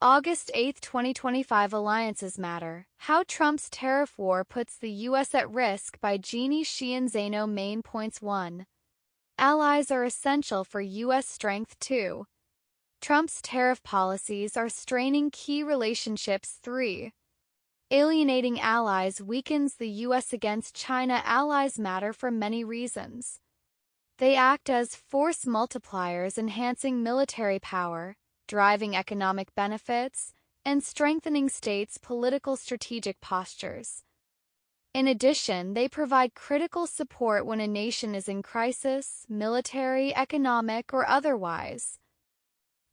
August 8, 2025 Alliances Matter. How Trump's Tariff War Puts the U.S. at Risk by Jeannie Sheehan Zano. Main points. 1. Allies are essential for U.S. strength. 2. Trump's tariff policies are straining key relationships. 3. Alienating allies weakens the U.S. against China. Allies matter for many reasons. They act as force multipliers, enhancing military power, driving economic benefits, and strengthening states' political strategic postures. In addition, they provide critical support when a nation is in crisis, military, economic, or otherwise.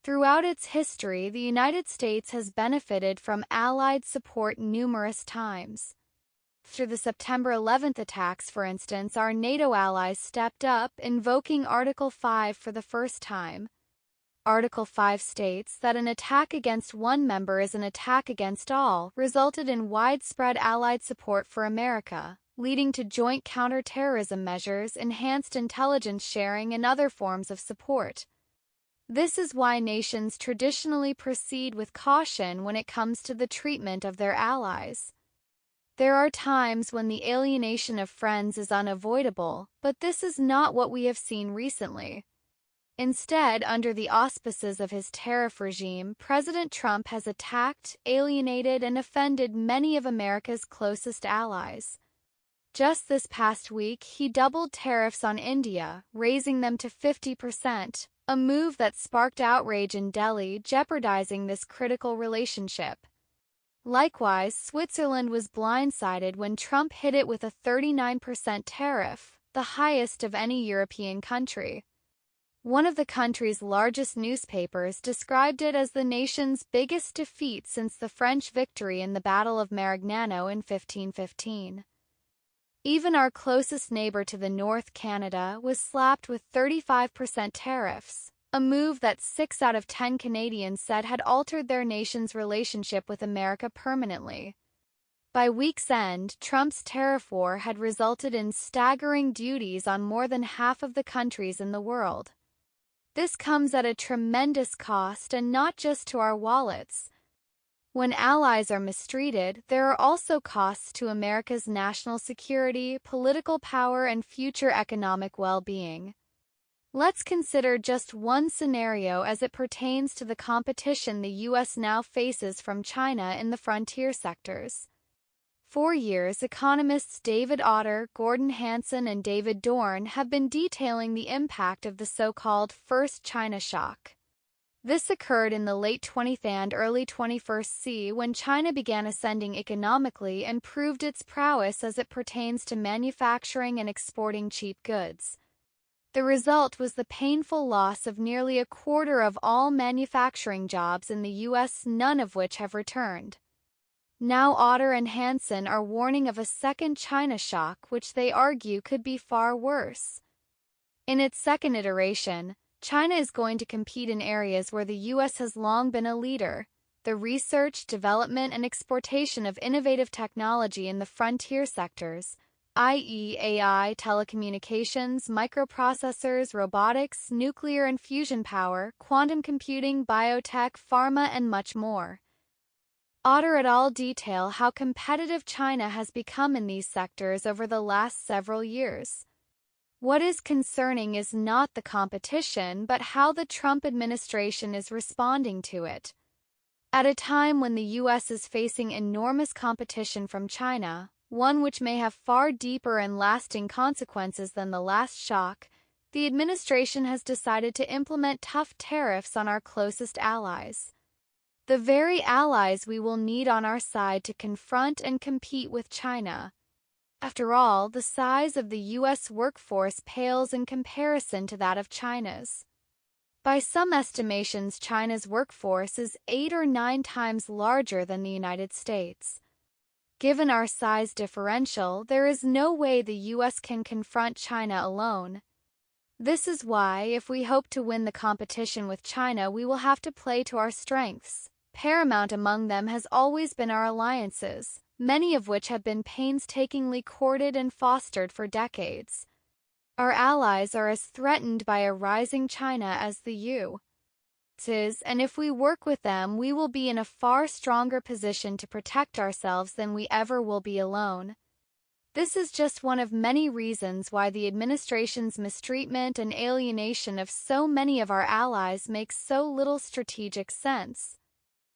Throughout its history, the United States has benefited from Allied support numerous times. After the September 11th attacks, for instance, our NATO allies stepped up, invoking Article 5 for the first time. Article 5 states that an attack against one member is an attack against all, resulted in widespread Allied support for America, leading to joint counterterrorism measures, enhanced intelligence sharing, and other forms of support. This is why nations traditionally proceed with caution when it comes to the treatment of their allies. There are times when the alienation of friends is unavoidable, but this is not what we have seen recently. Instead, under the auspices of his tariff regime, President Trump has attacked, alienated, and offended many of America's closest allies. Just this past week, he doubled tariffs on India, raising them to 50%, a move that sparked outrage in Delhi, jeopardizing this critical relationship. Likewise, Switzerland was blindsided when Trump hit it with a 39% tariff, the highest of any European country. One of the country's largest newspapers described it as the nation's biggest defeat since the French victory in the Battle of Marignano in 1515. Even our closest neighbor to the north, Canada, was slapped with 35% tariffs, a move that 6 out of 10 Canadians said had altered their nation's relationship with America permanently. By week's end, Trump's tariff war had resulted in staggering duties on more than half of the countries in the world. This comes at a tremendous cost, and not just to our wallets. When allies are mistreated, there are also costs to America's national security, political power, and future economic well-being. Let's consider just one scenario as it pertains to the competition the U.S. now faces from China in the frontier sectors. For years, economists David Autor, Gordon Hanson, and David Dorn have been detailing the impact of the so-called First China Shock. This occurred in the late 20th and early 21st century when China began ascending economically and proved its prowess as it pertains to manufacturing and exporting cheap goods. The result was the painful loss of nearly a quarter of all manufacturing jobs in the U.S., none of which have returned. Now Autor and Hanson are warning of a second China shock, which they argue could be far worse. In its second iteration, China is going to compete in areas where the U.S. has long been a leader: the research, development, and exportation of innovative technology in the frontier sectors, i.e. AI, telecommunications, microprocessors, robotics, nuclear and fusion power, quantum computing, biotech, pharma, and much more. Autor et al. Detail how competitive China has become in these sectors over the last several years. What is concerning is not the competition, but how the Trump administration is responding to it. At a time when the U.S. is facing enormous competition from China, one which may have far deeper and lasting consequences than the last shock, the administration has decided to implement tough tariffs on our closest allies. The very allies we will need on our side to confront and compete with China. After all, the size of the U.S. workforce pales in comparison to that of China's. By some estimations, China's workforce is 8 or 9 times larger than the United States. Given our size differential, there is no way the U.S. can confront China alone. This is why, if we hope to win the competition with China, we will have to play to our strengths. Paramount among them has always been our alliances, many of which have been painstakingly courted and fostered for decades. Our allies are as threatened by a rising China as the U.S. and if we work with them, we will be in a far stronger position to protect ourselves than we ever will be alone. This is just one of many reasons why the administration's mistreatment and alienation of so many of our allies makes so little strategic sense.